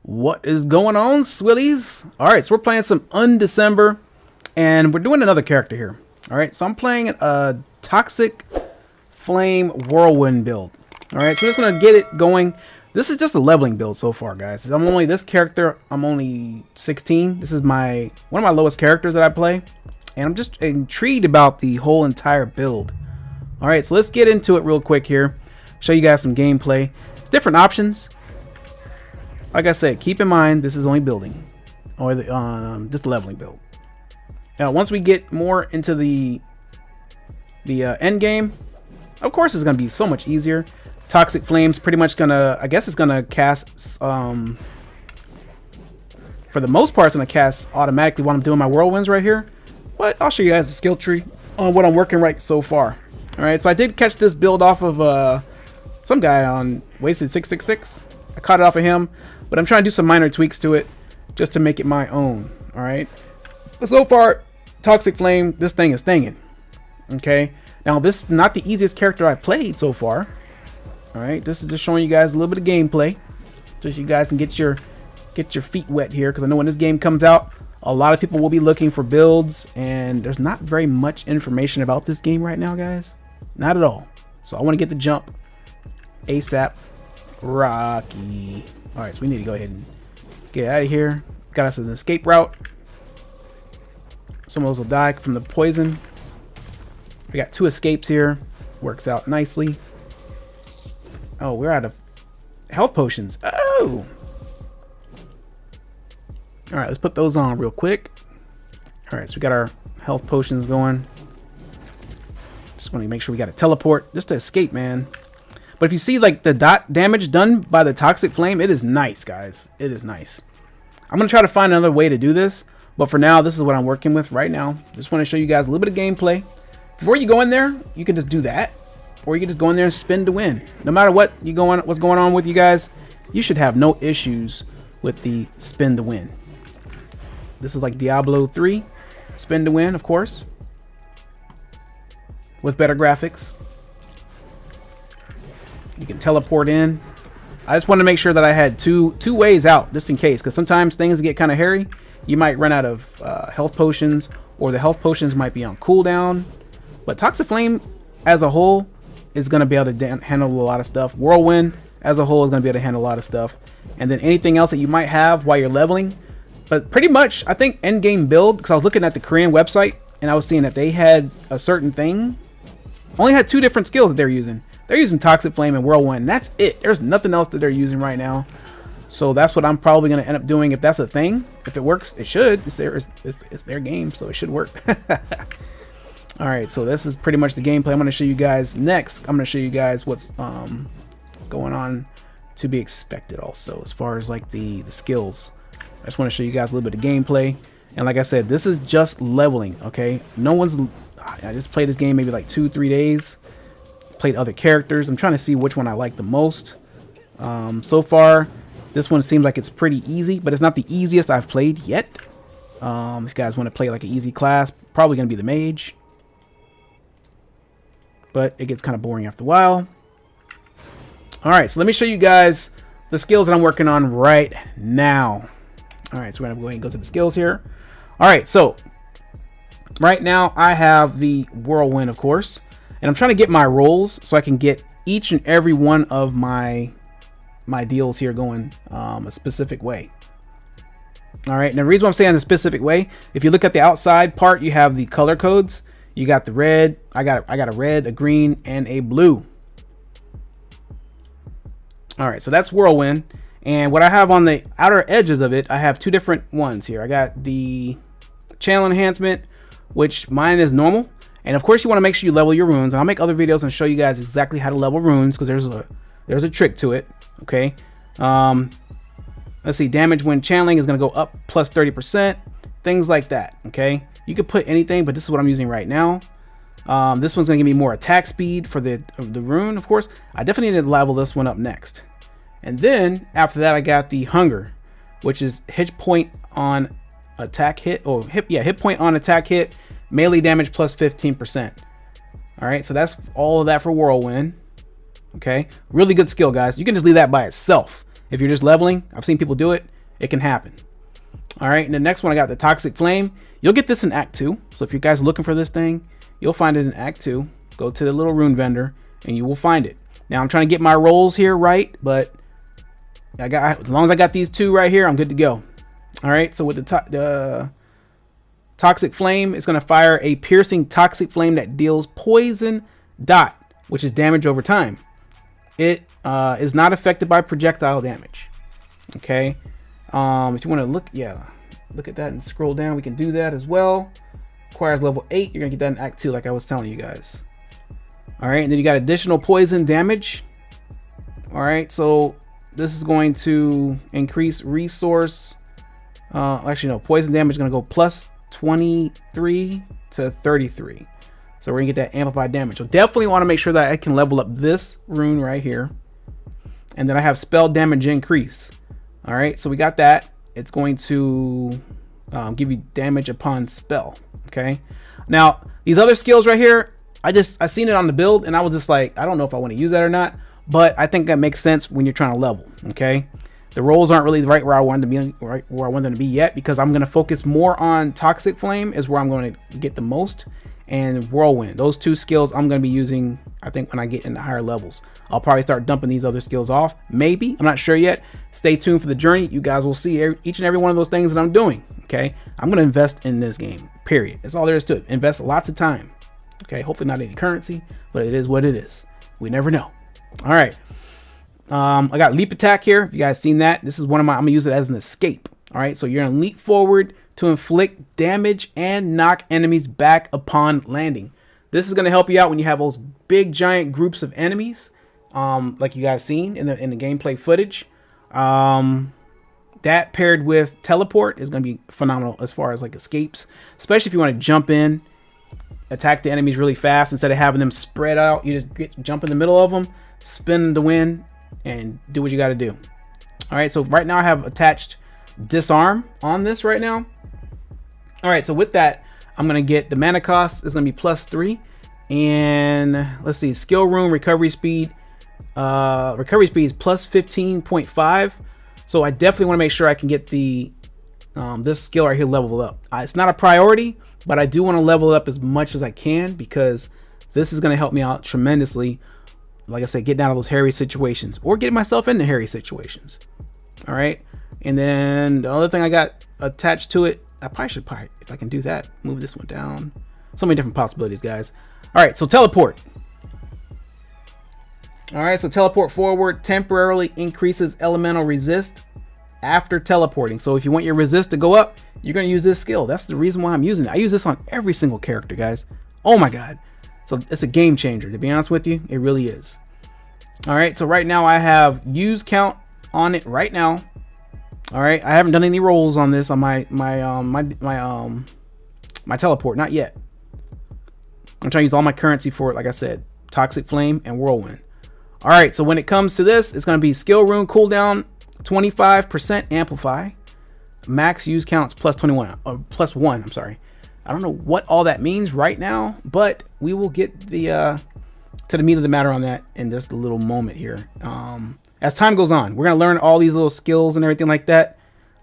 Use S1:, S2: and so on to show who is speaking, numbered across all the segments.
S1: What is going on, Swillies? Alright, so we're playing some Undecember, and we're doing another character here. Alright, so I'm playing a Toxic Flame Whirlwind build. Alright, so I'm just going to get it going. This is just a leveling build so far, guys. I'm only 16. This is one of my lowest characters that I play. And I'm just intrigued about the whole entire build. Alright, so let's get into it real quick here. Show you guys some gameplay. It's different options. Like I said, keep in mind this is only building, or just a leveling build. Now, once we get more into the end game, of course, it's gonna be so much easier. Toxic Flame's pretty much gonna, I guess, it's gonna cast. For the most part, it's gonna cast automatically while I'm doing my whirlwinds right here. But I'll show you guys the skill tree on what I'm working right so far. All right, so I did catch this build off of some guy on Wasted 666. I caught it off of him. But I'm trying to do some minor tweaks to it just to make it my own. All right. But so far, Toxic Flame, this thing is thinging. Okay. Now, this is not the easiest character I played so far. All right. This is just showing you guys a little bit of gameplay, so you guys can get your feet wet here. Because I know when this game comes out, a lot of people will be looking for builds, and there's not very much information about this game right now, guys. Not at all. So I want to get the jump ASAP. Rocky. Alright, so we need to go ahead and get out of here. Got us an escape route. Some of those will die from the poison. We got 2 escapes here. Works out nicely. Oh, we're out of health potions. Oh! Alright, let's put those on real quick. Alright, so we got our health potions going. Just want to make sure we got a teleport just to escape, man. But if you see like the dot damage done by the Toxic Flame, it is nice, guys. It is nice. I'm going to try to find another way to do this. But for now, this is what I'm working with right now. Just want to show you guys a little bit of gameplay. Before you go in there, you can just do that. Or you can just go in there and spin to win. No matter what's going on with you guys, you should have no issues with the spin to win. This is like Diablo 3. Spin to win, of course. With better graphics. You can teleport in. I just want to make sure that I had two ways out, just in case, because sometimes things get kind of hairy. You might run out of health potions, or the health potions might be on cooldown. But Toxic Flame as a whole is going to be able to handle a lot of stuff. Whirlwind as a whole is going to be able to handle a lot of stuff. And then anything else that you might have while you're leveling. But pretty much, I think end game build, because I was looking at the Korean website, and I was seeing that they had a certain thing. Only had 2 different skills that they're using. They're using Toxic Flame and Whirlwind. That's it. There's nothing else that they're using right now. So that's what I'm probably going to end up doing if that's a thing. If it works, it should. It's their game, so it should work. All right, so this is pretty much the gameplay. I'm going to show you guys next. I'm going to show you guys what's going on to be expected also as far as like the skills. I just want to show you guys a little bit of gameplay. And like I said, this is just leveling, okay? I just played this game maybe like 2-3 days. Played other characters. I'm trying to see which one I like the most. So far, this one seems like it's pretty easy, but it's not the easiest I've played yet. If you guys want to play like an easy class, probably going to be the mage. But it gets kind of boring after a while. Alright, so let me show you guys the skills that I'm working on right now. Alright, so we're going to go ahead and go to the skills here. Alright, so right now I have the Whirlwind, of course. And I'm trying to get my rolls so I can get each and every one of my deals here going a specific way. All right. And the reason why I'm saying a specific way, if you look at the outside part, you have the color codes. You got the red. I got a red, a green, and a blue. All right. So that's Whirlwind. And what I have on the outer edges of it, I have 2 different ones here. I got the channel enhancement, which mine is normal. And of course, you want to make sure you level your runes. And I'll make other videos and show you guys exactly how to level runes, because there's a trick to it. Okay. Let's see. Damage when channeling is going to go up plus 30%. Things like that. Okay. You could put anything, but this is what I'm using right now. This one's going to give me more attack speed for the rune. Of course, I definitely need to level this one up next. And then after that, I got the hunger, which is hit point on attack hit. Oh, hit point on attack hit. Melee damage plus 15%. All right, so that's all of that for Whirlwind. Okay, really good skill, guys. You can just leave that by itself. If you're just leveling, I've seen people do it. It can happen. All right, and the next one I got the Toxic Flame. You'll get this in Act 2. So if you guys are looking for this thing, you'll find it in Act 2. Go to the little rune vendor and you will find it. Now I'm trying to get my rolls here right, but as long as I got these two right here, I'm good to go. All right, so with the Toxic Flame, it's going to fire a piercing Toxic Flame that deals poison dot, which is damage over time. It is not affected by projectile damage. Okay, if you want to look at that and scroll down, we can do that as well. Requires level 8. You're gonna get that in Act 2, like I was telling you guys. All right, and then you got additional poison damage. All right, so this is going to increase resource. Actually, no, poison damage is gonna go plus 23 to 33. So we're gonna get that amplified damage. So definitely want to make sure that I can level up this rune right here, and then I have spell damage increase. All right, so we got that. It's going to give you damage upon spell. Okay, now these other skills right here, I seen it on the build and I was just like, I don't know if I want to use that or not, but I think that makes sense when you're trying to level. Okay, the rolls aren't really right where I wanted to be, right where I want them to be yet, because I'm going to focus more on Toxic Flame is where I'm going to get the most, and Whirlwind. Those two skills I'm going to be using, I think, when I get into higher levels. I'll probably start dumping these other skills off. Maybe, I'm not sure yet. Stay tuned for the journey. You guys will see each and every one of those things that I'm doing. Okay, I'm going to invest in this game, period. That's all there is to it. Invest lots of time. Okay, hopefully not any currency, but it is what it is. We never know. All right, I got leap attack here. If you guys seen that, this is one of my, I'm gonna use it as an escape. All right, so you're gonna leap forward to inflict damage and knock enemies back upon landing. This is gonna help you out when you have those big giant groups of enemies, like you guys seen in the gameplay footage. That paired with teleport is gonna be phenomenal as far as like escapes, especially if you want to jump in, attack the enemies really fast instead of having them spread out. You just jump in the middle of them, spin the wind, and do what you got to do. All right, so right now I have attached disarm on this right now. All right, so with that, I'm gonna get the mana cost is gonna be +3, and let's see, skill rune recovery speed. Recovery speed is +15.5. So I definitely want to make sure I can get the this skill right here leveled up. It's not a priority, but I do want to level it up as much as I can, because this is going to help me out tremendously. Like I said, getting out of those hairy situations or getting myself into hairy situations. All right, and then the other thing I got attached to it, I probably should, if I can do that, move this one down. So many different possibilities, guys. All right, so teleport. All right, so teleport forward temporarily increases elemental resist after teleporting. So if you want your resist to go up, you're going to use this skill. That's the reason why I'm using it. I use this on every single character, guys. Oh my god. So it's a game changer, to be honest with you. It really is. All right, so right now I have use count on it right now. All right, I haven't done any rolls on this on my teleport, not yet. I'm trying to use all my currency for it, like I said, Toxic Flame and Whirlwind. All right, so when it comes to this, it's going to be skill rune cooldown 25% amplify, max use counts +21 or +1. I'm sorry, I don't know what all that means right now, but we will get the to the meat of the matter on that in just a little moment here. As time goes on, we're going to learn all these little skills and everything like that,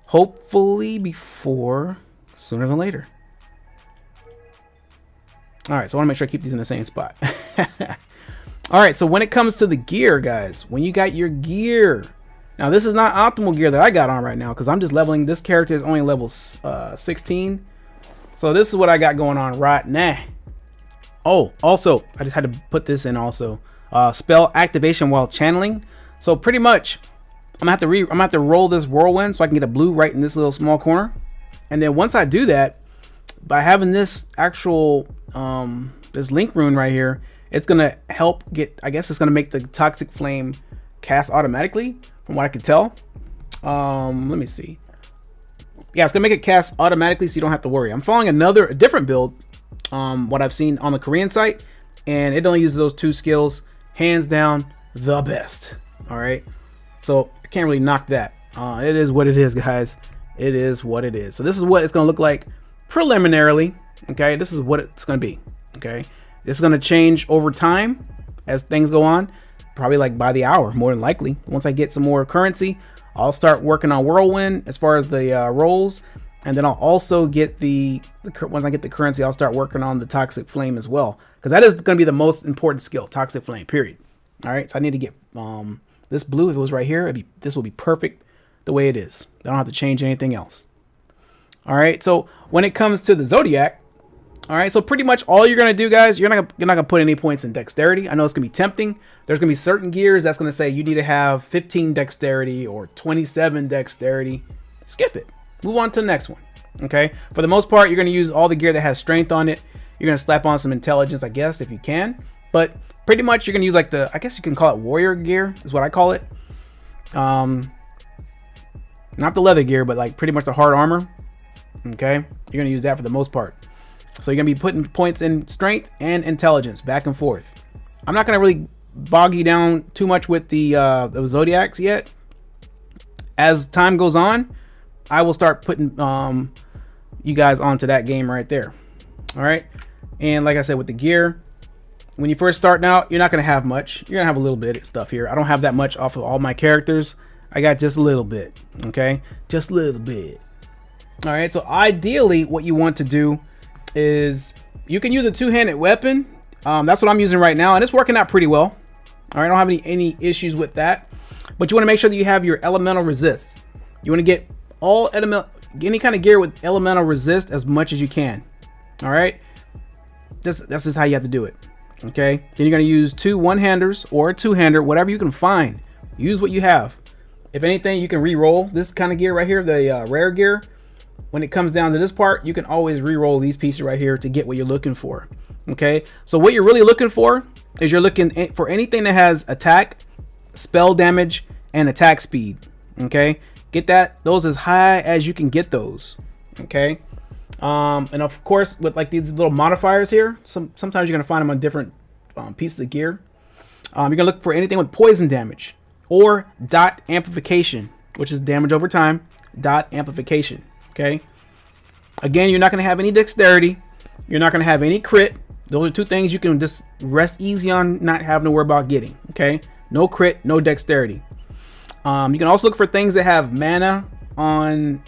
S1: hopefully before sooner than later. All right, so I want to make sure I keep these in the same spot. All right, so when it comes to the gear, guys, when you got your gear, now this is not optimal gear that I got on right now, because I'm just leveling. This character is only level 16, so this is what I got going on right now. Oh, also, I just had to put this in also. Spell activation while channeling. So pretty much, I'm gonna have to roll this Whirlwind so I can get a blue right in this little small corner, and then once I do that, by having this actual this link rune right here, it's gonna help get, I guess it's gonna make the Toxic Flame cast automatically, from what I could tell. Let me see. Yeah, it's gonna make it cast automatically, so you don't have to worry. I'm following a different build, what I've seen on the Korean site, and it only uses those two skills, hands down the best. All right, so I can't really knock that. It is what it is, guys. It is what it is. So this is what it's gonna look like preliminarily. Okay, this is what it's gonna be. Okay, this is gonna change over time as things go on, probably like by the hour, more than likely. Once I get some more currency, I'll start working on Whirlwind as far as the rolls, and then I'll also get once I get the currency, I'll start working on the Toxic Flame as well, because that is going to be the most important skill, Toxic Flame, period. All right, so I need to get this blue. If it was right here, this will be perfect the way it is. I don't have to change anything else. All right, so when it comes to the Zodiac, all right, so pretty much all you're going to do, guys, you're not going to put any points in dexterity. I know it's going to be tempting. There's going to be certain gears that's going to say you need to have 15 dexterity or 27 dexterity. Skip it. Move on to the next one. Okay, for the most part, you're going to use all the gear that has strength on it. You're going to slap on some intelligence, I guess, if you can. But pretty much you're going to use like I guess you can call it warrior gear is what I call it. Not the leather gear, but like pretty much the hard armor. Okay, you're going to use that for the most part. So you're going to be putting points in strength and intelligence back and forth. I'm not going to really bog you down too much with the Zodiacs yet. As time goes on, I will start putting you guys onto that game right there. All right, and like I said, with the gear, when you first starting out, you're not going to have much. You're going to have a little bit of stuff here. I don't have that much off of all my characters. I got just a little bit. Okay, just a little bit. All right, so ideally what you want to do is you can use a two-handed weapon. That's what I'm using right now, and it's working out pretty well. All right, I don't have any issues with that, but you want to make sure that you have your elemental resist. You want to get any kind of gear with elemental resist as much as you can. All right, that's just how you have to do it. Okay, then you're going to use two one-handers or a two-hander, whatever you can find. Use what you have. If anything, you can re-roll this kind of gear right here, the rare gear. When it comes down to this part, you can always re-roll these pieces right here to get what you're looking for. Okay, so what you're really looking for is you're looking for anything that has attack, spell damage, and attack speed. Okay, get those as high as you can get those. Okay, and of course with like these little modifiers here, sometimes you're gonna find them on different pieces of gear. You're gonna look for anything with poison damage or dot amplification, which is damage over time. Dot amplification. Okay, again, you're not going to have any dexterity. You're not going to have any crit. Those are two things you can just rest easy on, not having to worry about getting. Okay, no crit, no dexterity. You can also look for things that have mana on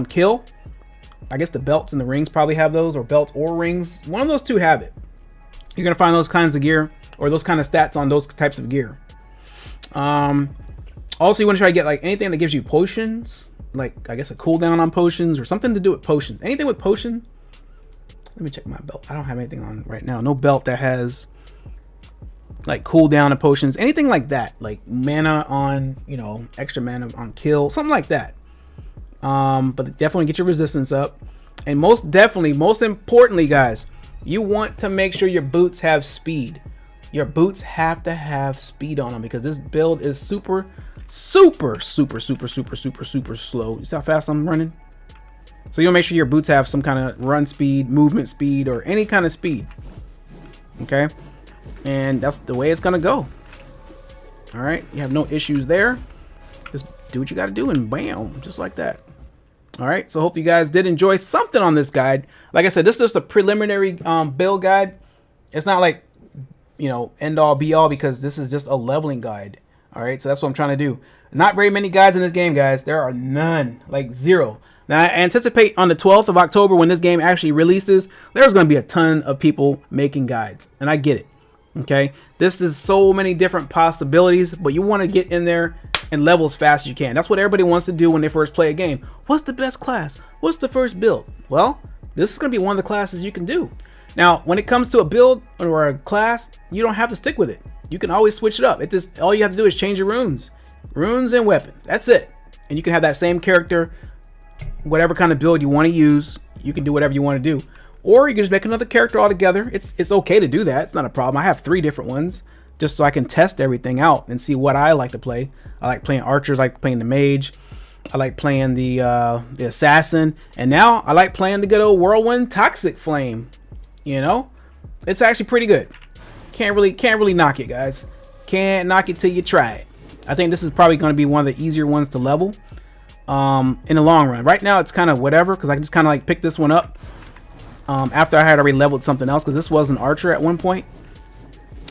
S1: kill. I guess the belts and the rings probably have those, or belts or rings. One of those two have it. You're going to find those kinds of gear or those kind of stats on those types of gear. Also, you want to try to get like anything that gives you potions. Like I guess a cooldown on potions or something to do with potions. Anything with potion. Let me check my belt. I don't have anything on right now. No belt that has like cooldown of potions. Anything like that. Like mana on, extra mana on kill. Something like that. But definitely get your resistance up. And most importantly, guys, you want to make sure your boots have speed. Your boots have to have speed on them because this build is super slow. You see how fast I'm running? So you'll make sure your boots have some kind of run speed, movement speed, or any kind of speed. Okay, and that's the way it's gonna go. All right, you have no issues there. Just do what you got to do, and bam, just like that. All right, so hope you guys did enjoy something on this guide. Like I said, this is just a preliminary build guide. It's not like end all be all, because this is just a leveling guide. All right, so that's what I'm trying to do. Not very many guides in this game, guys. There are none, like zero. Now I anticipate on the 12th of October, when this game actually releases, there's going to be a ton of people making guides, and I get it. Okay, this is so many different possibilities, but you want to get in there and level as fast as you can. That's what everybody wants to do when they first play a game. What's the best class? What's the first build? Well, this is going to be one of the classes you can do. Now, when it comes to a build or a class, you don't have to stick with it. You can always switch it up. All you have to do is change your runes and weapons. That's it. And you can have that same character, whatever kind of build you want to use. You can do whatever you want to do, or you can just make another character altogether. It's okay to do that. It's not a problem. I have 3 different ones just so I can test everything out and see what I like to play. I like playing archers. I like playing the mage. I like playing the assassin, and now I like playing the good old Whirlwind Toxic Flame. It's actually pretty good. Can't really knock it, guys. Can't knock it till you try it. I think this is probably going to be one of the easier ones to level in the long run. Right now it's kind of whatever, because I can just kind of like pick this one up after I had already leveled something else, because this was an archer at one point,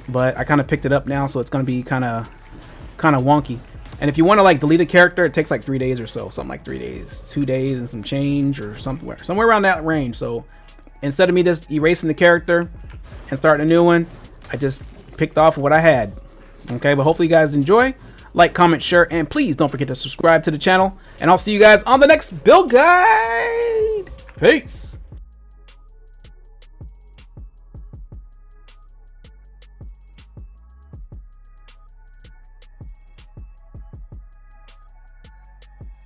S1: but I kind of picked it up now, so it's going to be kind of wonky. And if you want to like delete a character, it takes like 3 days or so, something like 3 days, 2 days and some change, or somewhere around that range. So instead of me just erasing the character and starting a new one, I just picked off what I had. Okay, but hopefully you guys enjoy. Like, comment, share, and please don't forget to subscribe to the channel. And I'll see you guys on the next build guide. Peace.